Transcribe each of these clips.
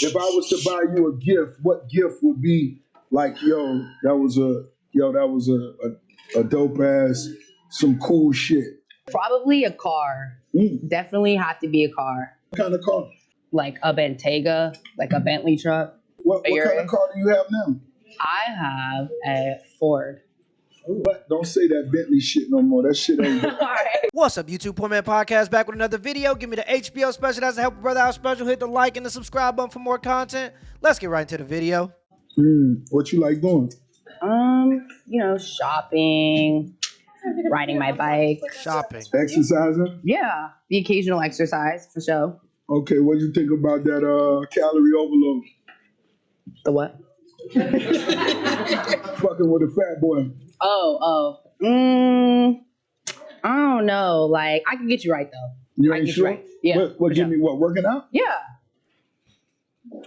If I was to buy you a gift, what gift would be like, that was a dope ass, some cool shit. Probably a car. Definitely have to be a car. What kind of car? Like a Bentayga, like a Bentley truck. What kind of car do you have now? I have a Ford. But don't say that Bentley shit no more. That shit ain't good. What's up, YouTube? Poor Man Podcast back with another video. Give me the HBO special. That's a Help a Brother Out special. Hit the like and the subscribe button for more content. Let's get right into the video. What you like doing? Shopping, riding my bike. Shopping. Exercising? Yeah, the occasional exercise for sure. Okay, what do you think about that calorie overload? The what? Fucking with a fat boy. I don't know. Like, I can get you right though. You ain't sure? Right. Yeah. What give me what? Working out? Yeah.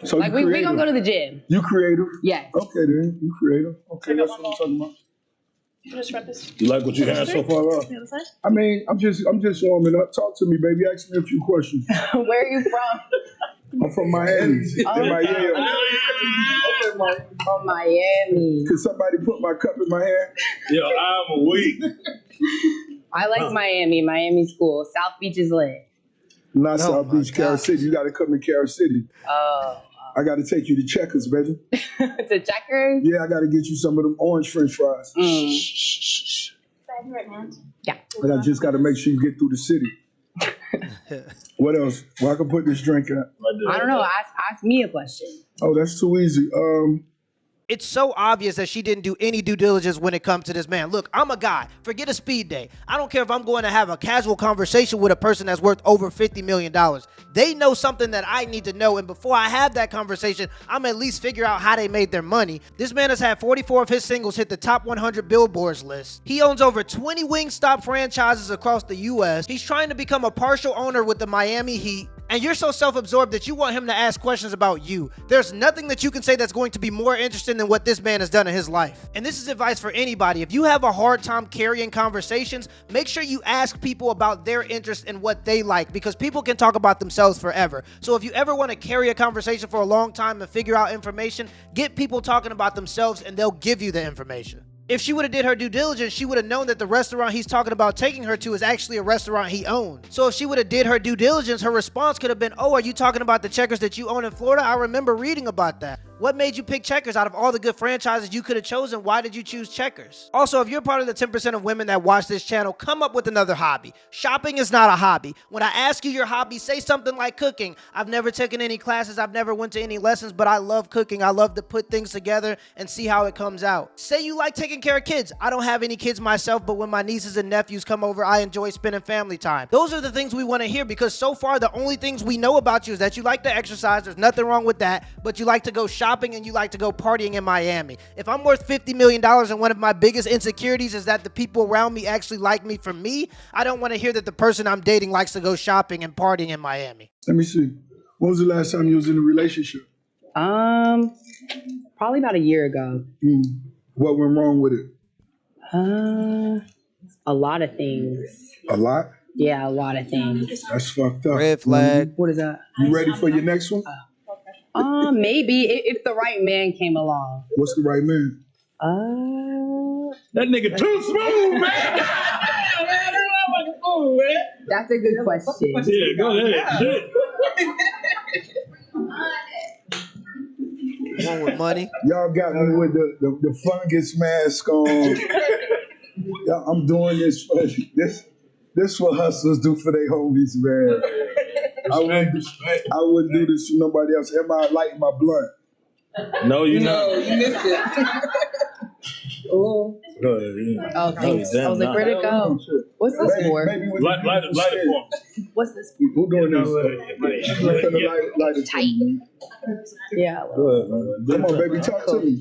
So like we gonna go to the gym. You creative? Yes. Okay then. You creative. Okay, that's what I'm talking about. You just read this. You like what you had so far? The other side? I mean, I'm just warming up. Talk to me, baby. Ask me a few questions. Where are you from? I'm from Miami. In Miami. From Miami. Could somebody put my cup in my hand? Yo, I'm weak. I like Miami. Miami's cool. South Beach is lit. Not South Beach, God. Carol City. You got to come to Carol City. Oh. I got to take you to Checkers, baby. To Checkers? Yeah, I got to get you some of them orange French fries. Right now. Yeah. But I just got to make sure you get through the city. What else? Well, I can put this drink in. I don't know. Ask me a question. Oh, that's too easy. It's so obvious that she didn't do any due diligence when it comes to this man. Look, I'm a guy. Forget a speed date. I don't care if I'm going to have a casual conversation with a person that's worth over $50 million. They know something that I need to know, and before I have that conversation, I'm at least figure out how they made their money. This man has had 44 of his singles hit the top 100 Billboards list. He owns over 20 Wingstop franchises across the U.S. He's trying to become a partial owner with the Miami Heat. And you're so self-absorbed that you want him to ask questions about you. There's nothing that you can say that's going to be more interesting than what this man has done in his life. And this is advice for anybody. If you have a hard time carrying conversations, make sure you ask people about their interests and what they like, because people can talk about themselves forever. So if you ever want to carry a conversation for a long time and figure out information, get people talking about themselves and they'll give you the information. If she would have did her due diligence, she would have known that the restaurant he's talking about taking her to is actually a restaurant he owned. So if she would have did her due diligence, her response could have been, oh, are you talking about the Checkers that you own in Florida? I remember reading about that. What made you pick Checkers out of all the good franchises you could have chosen? Why did you choose Checkers? Also, if you're part of the 10% of women that watch this channel, come up with another hobby. Shopping is not a hobby. When I ask you your hobby, say something like cooking. I've never taken any classes. I've never went to any lessons, but I love cooking. I love to put things together and see how it comes out. Say you like taking care of kids. I don't have any kids myself, but when my nieces and nephews come over, I enjoy spending family time. Those are the things we want to hear, because so far, the only things we know about you is that you like to exercise. There's nothing wrong with that, but you like to go shopping and you like to go partying in Miami. If I'm worth $50 million and one of my biggest insecurities is that the people around me actually like me for me, I don't want to hear that the person I'm dating likes to go shopping and partying in Miami. Let me see. When was the last time you was in a relationship? Probably about a year ago. What went wrong with it? A lot of things. A lot? Yeah, a lot of things. That's fucked up. Red flag. What is that? You ready for your next one? Maybe if the right man came along. What's the right man? That nigga too smooth, man. That's a good question. Yeah, go ahead. One with money. Y'all got me with the fungus mask on. Yeah, I'm doing this for this what hustlers do for their homies, man. I wouldn't do this to nobody else. Am I lighting my blunt? No, you not. You missed it. Oh. Go ahead. Oh, thanks. I was like, where'd it go? What's this for? Light it for him. What's this? Who doing this? Light it. Tight. Yeah. Come on, baby, talk to me.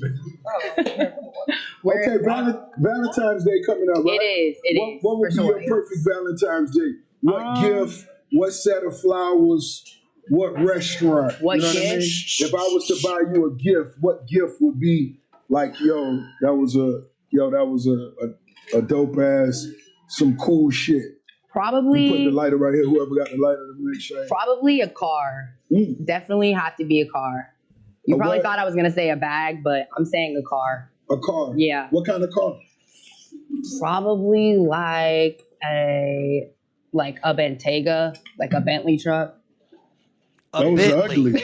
Okay, Valentine's Day coming up, right? It is. What would be your perfect Valentine's Day? What gift? What set of flowers? What restaurant? What gift? I mean? If I was to buy you a gift, what gift would be like, that was a dope ass, some cool shit. Probably. You put the lighter right here. Whoever got the lighter, to make sure. Probably a car. Definitely have to be a car. You probably thought I was gonna say a bag, but I'm saying a car. A car. Yeah. What kind of car? Probably like a Bentayga, like a Bentley truck. Those are ugly.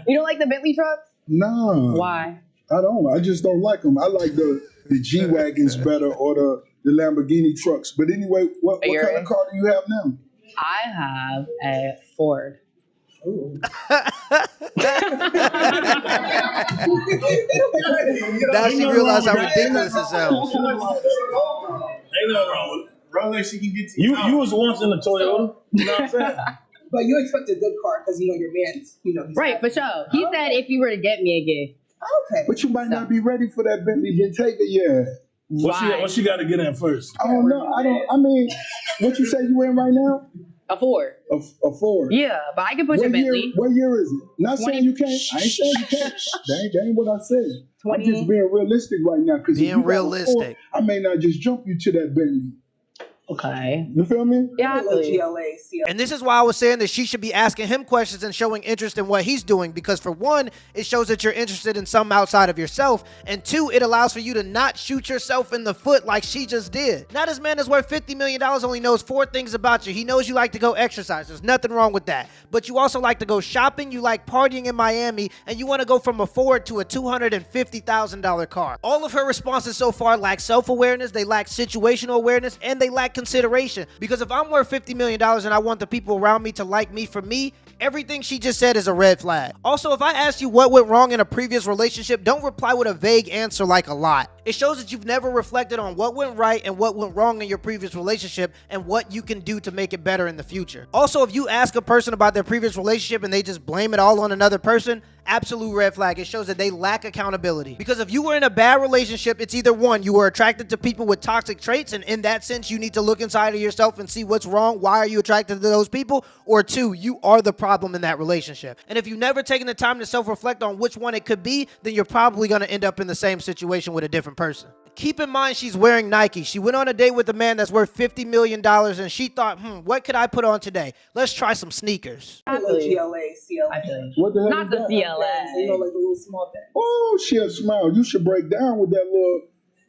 You don't like the Bentley trucks? No. Why? I don't. I just don't like them. I like the G-Wagons better or the Lamborghini trucks. But anyway, what kind of car do you have now? I have a Ford. Now she realized how ridiculous it sounds. Ain't nothing wrong with it. Brother, she can get to You was once in a Toyota. You know what I'm saying? But you expect a good car because your man's, he's Right, for sure. He said if you were to get me a gift. Okay. But you might not be ready for that Bentley Bentayga yet. What she got to get in first? I don't know. I mean, what you say you in right now? A Ford. A Ford. Yeah, but I can put your Bentley. What year is it? Not saying you can't. I ain't saying you can't. That ain't what I said. I'm just being realistic right now. Because being realistic, I may not just jump you to that Bentley. Okay. You feel me? Yeah, I feel you. and this is why I was saying that she should be asking him questions and showing interest in what he's doing, because for one, it shows that you're interested in something outside of yourself, and two, it allows for you to not shoot yourself in the foot like she just did. Now this man is worth $50 million only knows 4 things about you. He knows you like to go exercise. There's nothing wrong with that. But you also like to go shopping, you like partying in Miami, and you want to go from a Ford to a $250,000 car. All of her responses so far lack self-awareness, they lack situational awareness, and they lack consideration. Because if I'm worth $50 million and I want the people around me to like me for me, everything she just said is a red flag. Also, if I asked you what went wrong in a previous relationship, don't reply with a vague answer like a lot. It shows that you've never reflected on what went right and what went wrong in your previous relationship and what you can do to make it better in the future. Also, if you ask a person about their previous relationship and they just blame it all on another person, absolute red flag. It shows that they lack accountability. Because if you were in a bad relationship, it's either one, you were attracted to people with toxic traits, and in that sense, you need to look inside of yourself and see what's wrong. Why are you attracted to those people? Or two, you are the problem in that relationship. And if you've never taken the time to self-reflect on which one it could be, then you're probably going to end up in the same situation with a different person. Keep in mind, she's wearing Nike. She went on a date with a man that's worth $50 million, and she thought, what could I put on today? Let's try some sneakers. I feel you. CLA. What the hell Not is the that? CLA. Like the little small bag. Oh, she'll smile. You should break down with that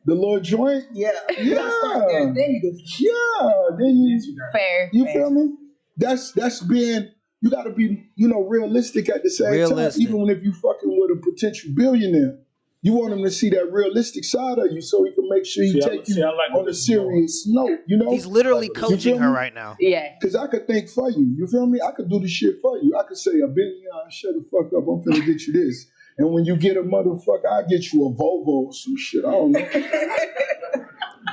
little joint. Yeah. Yeah. You gotta start there, then you go. Yeah. Then you Fair. You feel me? That's being, you got to be, realistic at the same time. Even if you fucking with a potential billionaire, you want him to see that realistic side of you so he can make sure he take you on a serious note, He's literally coaching her right now. Yeah. Because I could think for you. You feel me? I could do the shit for you. I could say, a billionaire, shut the fuck up. I'm finna get you this. And when you get a motherfucker, I'll get you a Volvo or some shit. I don't know.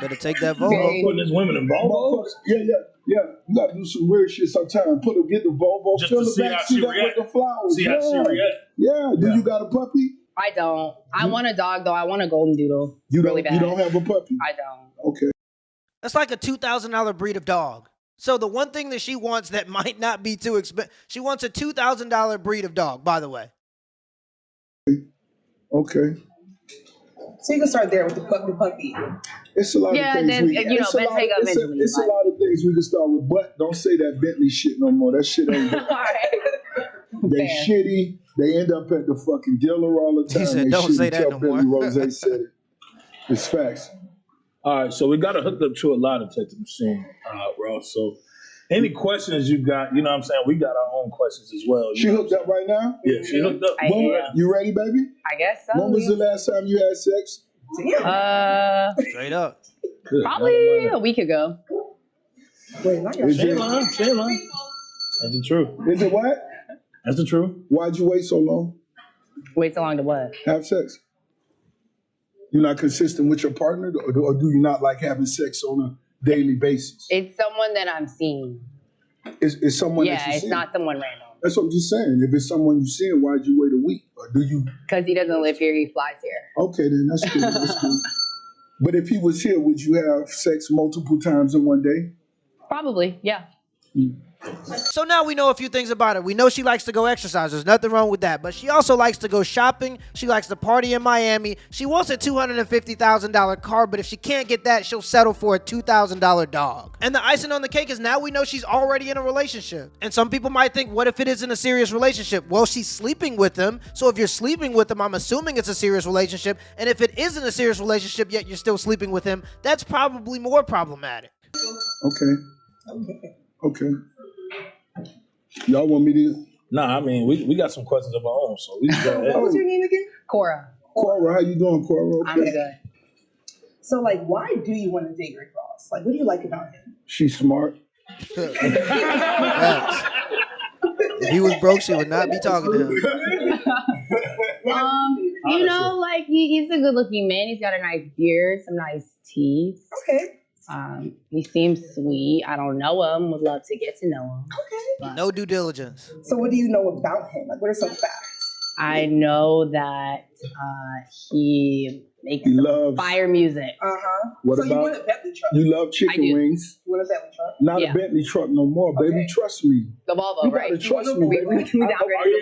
Better take that Volvo. Putting his women in Volvos? Yeah. You gotta do some weird shit sometimes. Get the Volvo, Just fill to the see back how seat she up with react. the flowers. See how she react. Yeah. Do you got a puppy? I don't. I want a dog though. I want a golden doodle. You really bad. You don't have a puppy? I don't. Okay. That's like a $2,000 breed of dog. So the one thing that she wants that might not be too expensive, she wants a $2,000 breed of dog, by the way. Okay. So you can start there with the puppy. It's a lot of things. Then, it's a lot of things we can start with, but don't say that Bentley shit no more. That shit ain't good. They shitty. They end up at the fucking dealer all the time. He said, don't say that no more. Billy Rose said it. It's facts. All right, so we got to hook up to a lie detector machine, Ross. So any questions you got, you know what I'm saying? We got our own questions as well. She hooked up right now? Yeah, she hooked up. You ready, baby? I guess so. When was the last time you had sex? Straight up. Good. Probably a week ago. Wait, not Is She it, lying. That's the truth. is it what? That's the truth. Why'd you wait so long? Wait so long to what? Have sex. You're not consistent with your partner, or do you not like having sex on a daily basis? It's someone that I'm seeing. It's someone that Yeah, you it's see. not someone random. That's what I'm just saying. If it's someone you seeing, why'd you wait a week? Or do you? Because he doesn't live here, he flies here. Okay, then that's cool. That's cool. But if he was here, would you have sex multiple times in one day? Probably, yeah. So now we know a few things about her. We know she likes to go exercise. There's nothing wrong with that. But she also likes to go shopping. She likes to party in Miami. She wants a $250,000 car, but if she can't get that, she'll settle for a $2,000 dog. And the icing on the cake is now we know she's already in a relationship. And some people might think, what if it isn't a serious relationship? Well, she's sleeping with him. So if you're sleeping with him, I'm assuming it's a serious relationship. And if it isn't a serious relationship, yet you're still sleeping with him, that's probably more problematic. Okay. Y'all want me to? Nah, I mean, we got some questions of our own, so we can go ahead. What was your name again? Cora. Cora, how you doing, Cora? Okay. I'm good. So, like, why do you want to date Rick Ross? Like, what do you like about him? She's smart. Facts. If he was broke, she would not be talking to him. You know, like he's a good-looking man. He's got a nice beard, some nice teeth. Okay. He seems sweet. I don't know him. Would love to get to know him. Okay. No due diligence. So, what do you know about him? Like, what are some facts? I know that he makes fire music. What So, you about want a Bentley truck? you? Love chicken do. wings? You want a Bentley truck? Not Yeah. a Bentley truck no more, baby. Okay. Trust me. The Volvo, You right? gotta trust me, We baby. downgraded the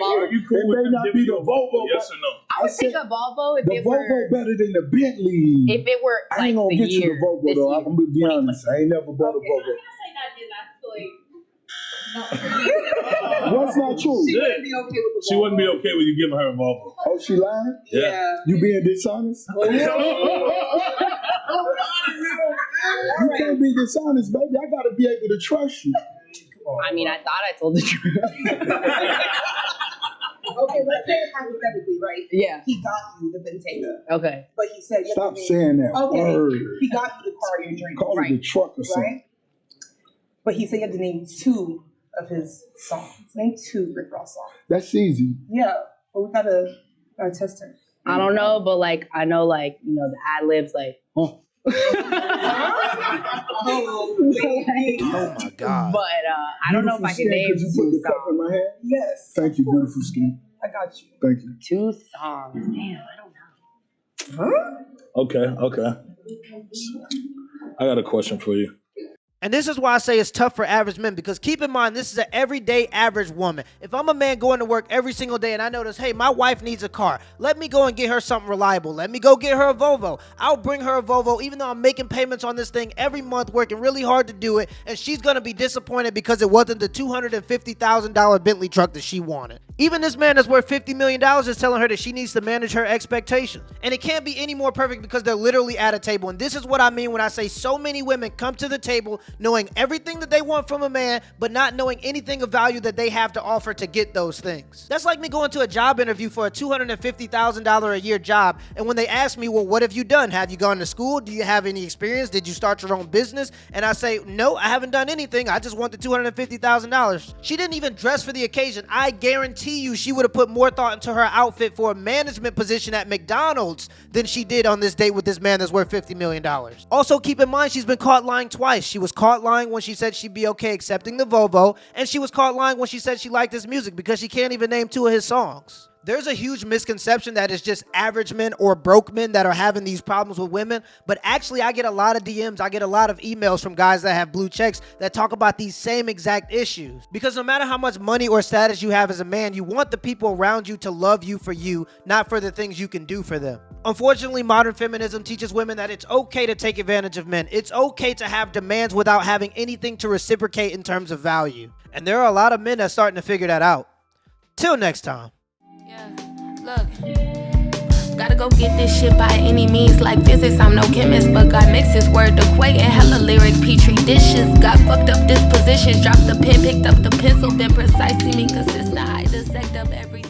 Volvo. Are you cool It with may them not giving be you the a Volvo? Volvo, Yes or no? I would pick said a Volvo if The it Volvo were better than the Bentley. if it were I like ain't gonna the get you year. the Volvo this though. year. I'm gonna be honest. I ain't never bought a Volvo. What's not true? She wouldn't be okay with the She wouldn't be okay with you giving her a Volvo. Oh, she lying? Yeah. You being dishonest? You can't be dishonest, baby. I gotta be able to trust you. I mean, I thought I told the truth. Okay, let's say hypothetically, right? Yeah. He got you the Bentayga, Okay. but he said, Stop saying that Okay. word. He got you the car of your dreams, Call it a truck or something. right? But he said you had to name 2 of his songs. Name 2 Rick Ross songs. That's easy. Yeah, but we gotta test her. I don't know, but like I know, like the ad libs, like. Oh. Oh my God. But I don't know if I can name Could you put 2 the cup in songs. my hand? Yes. Thank you, beautiful skin. I got you. Thank you. 2 songs. Damn, I don't know. Huh? Okay. I got a question for you. And this is why I say it's tough for average men, because keep in mind, this is an everyday average woman. If I'm a man going to work every single day and I notice, hey, my wife needs a car, let me go and get her something reliable. Let me go get her a Volvo. I'll bring her a Volvo, even though I'm making payments on this thing every month, working really hard to do it, and she's going to be disappointed because it wasn't the $250,000 Bentley truck that she wanted. Even this man that's worth $50 million is telling her that she needs to manage her expectations. And it can't be any more perfect because they're literally at a table. And this is what I mean when I say so many women come to the table knowing everything that they want from a man, but not knowing anything of value that they have to offer to get those things. That's like me going to a job interview for a $250,000 a year job. And when they ask me, well, what have you done? Have you gone to school? Do you have any experience? Did you start your own business? And I say, no, I haven't done anything. I just want the $250,000. She didn't even dress for the occasion. I guarantee you she would have put more thought into her outfit for a management position at McDonald's than she did on this date with this man that's worth $50 million. Also, keep in mind, she's been caught lying twice. She was caught lying when she said she'd be okay accepting the Volvo, and she was caught lying when she said she liked his music because she can't even name 2 of his songs. There's a huge misconception that it's just average men or broke men that are having these problems with women, but actually I get a lot of DMs, I get a lot of emails from guys that have blue checks that talk about these same exact issues. Because no matter how much money or status you have as a man, you want the people around you to love you for you, not for the things you can do for them. Unfortunately, modern feminism teaches women that it's okay to take advantage of men. It's okay to have demands without having anything to reciprocate in terms of value. And there are a lot of men that's starting to figure that out. Till next time. Yeah, look, gotta go get this shit by any means. Like physics, I'm no chemist, but God mixes word equating hella lyric petri dishes. Got fucked up dispositions, dropped the pen, picked up the pencil, been precise, see me consistent, I dissect up every